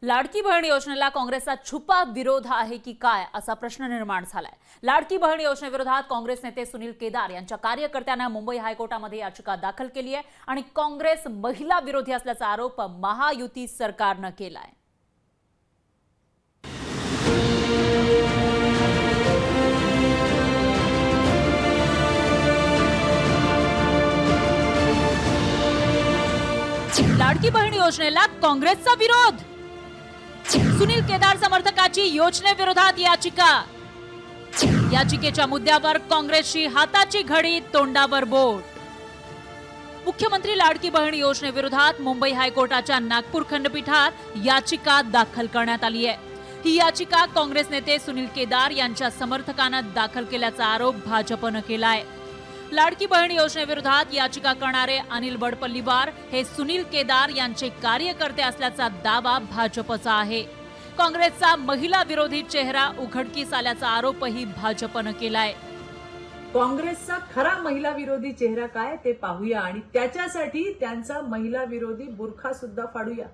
लाडकी बहीण योजनेला काँग्रेसचा छुपा विरोध आहे की काय असा प्रश्न निर्माण झालाय। लाडकी बहीण योजनेविरोधात काँग्रेस नेते सुनील केदार यांच्या कार्यकर्त्यांना मुंबई हायकोर्टामध्ये याचिका दाखल केली आहे आणि काँग्रेस महिला विरोधी असल्याचा आरोप महायुती सरकारने केलाय। लाडकी बहीण योजनेला काँग्रेसचा विरोध, सुनील केदार समर्थकाची योजनेविरोधात याचिका। याचिकेच्या मुद्द्यावर काँग्रेसची हाताची घडी तोंडावर बोट। मुख्यमंत्री लाडकी बहीण योजनेविरोधात मुंबई हायकोर्टाच्या नागपूर खंडपीठात याचिका दाखल करण्यात आली आहे। ही याचिका काँग्रेस नेते सुनील केदार यांच्या समर्थकांना दाखल केल्याचा आरोप भाजपने केला आहे। लाडकी बहीण योजनेविरोधात याचिका करणारे अनिल वडपल्लीवार हे सुनील केदार यांचे कार्यकर्ते असल्याचा दावा भाजपचा आहे। काँग्रेसचा महिला विरोधी चेहरा उघडकीस आल्याचा आरोपही भाजपने केलाय। काँग्रेसचा खरा महिला विरोधी चेहरा काय ते पाहूया आणि त्याच्यासाठी त्यांचा महिला विरोधी बुरखा सुद्धा फाडूया।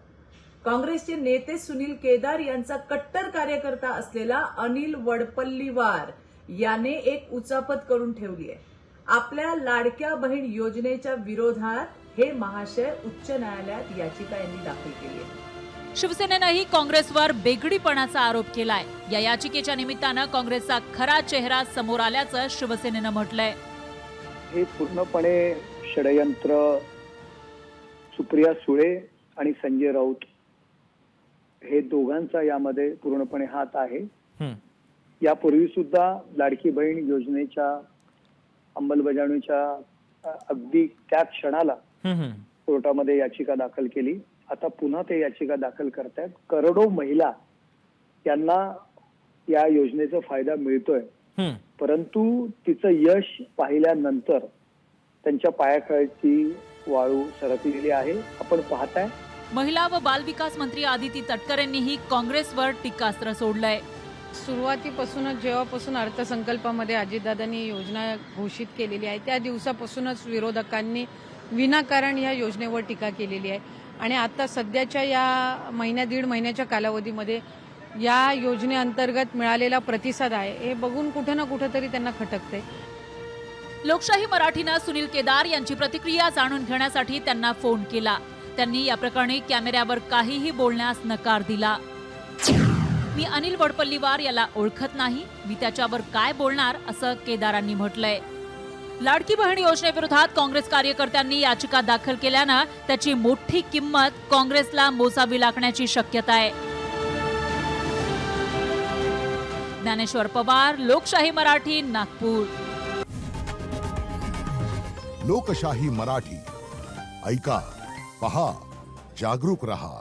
काँग्रेसचे नेते सुनील केदार यांचा कट्टर कार्यकर्ता असलेला अनिल वडपल्लीवार याने एक उचापत करून ठेवली आहे। आपल्या लाडक्या बहीण योजनेच्या विरोधात हे महाशय उच्च न्यायालयात याचिका यांनी दाखल केली आहे। शिवसेनेनेही काँग्रेसवर बेगडीपणाचा आरोप केलाय। या याचिकेच्या निमित्तानं काँग्रेसचा खरा चेहरा समोर आल्याचं शिवसेनेनं म्हटलंय। हे पूर्णपणे षडयंत्र सुप्रिया सुळे आणि संजय राऊत हे दोघांचा यामध्ये पूर्णपणे हात आहे। यापूर्वी सुद्धा लाडकी बहीण योजनेच्या अंमलबजावणीच्या अगदी त्या क्षणाला कोर्टामध्ये याचिका दाखल केली। आता पुन्हा ते याचिका दाखल करतायत। करोडो महिला यांना या योजनेचा फायदा मिळतोय, परंतु तिचं यश पाहिल्यानंतर त्यांच्या पायाखालची वाळू सरकलेली आहे। आपण पाहताय महिला व बालविकास मंत्री आदिती तटकरेंनीही काँग्रेसवर टीकास्त्र सोडलंय। सुरुवातीपासूनच जेव्हापासून अर्थसंकल्पामध्ये अजितदादांनी योजना घोषित केलेली आहे त्या दिवसापासूनच विरोधकांनी विनाकारण या योजनेवर टीका केलेली आहे आणि आता सध्याच्या या दीड महिन्याच्या कालावधीमध्ये या योजनेअंतर्गत मिळालेला प्रतिसाद आहे हे बघून कुठे ना कुठेतरी त्यांना खटकते। लोकशाही मराठीनं सुनील केदार यांची प्रतिक्रिया जाणून घेण्यासाठी त्यांना फोन केला। त्यांनी या प्रकरणी कॅमेऱ्यावर काहीही बोलण्यास नकार दिला। मी अनिल वडपल्लीवार याला ओळखत नाही, मी त्याच्यावर काय बोलणार असं केदारांनी म्हटलंय। लाडकी बहीण योजनेविरोधात काँग्रेस कार्यकर्त्यांनी याचिका दाखल केल्यानं त्याची मोठी किंमत काँग्रेसला मोजावी लागण्याची शक्यता आहे। ज्ञानेश्वर पवार, लोकशाही मराठी, नागपूर। लोकशाही मराठी ऐका, पहा, जागरूक रहा।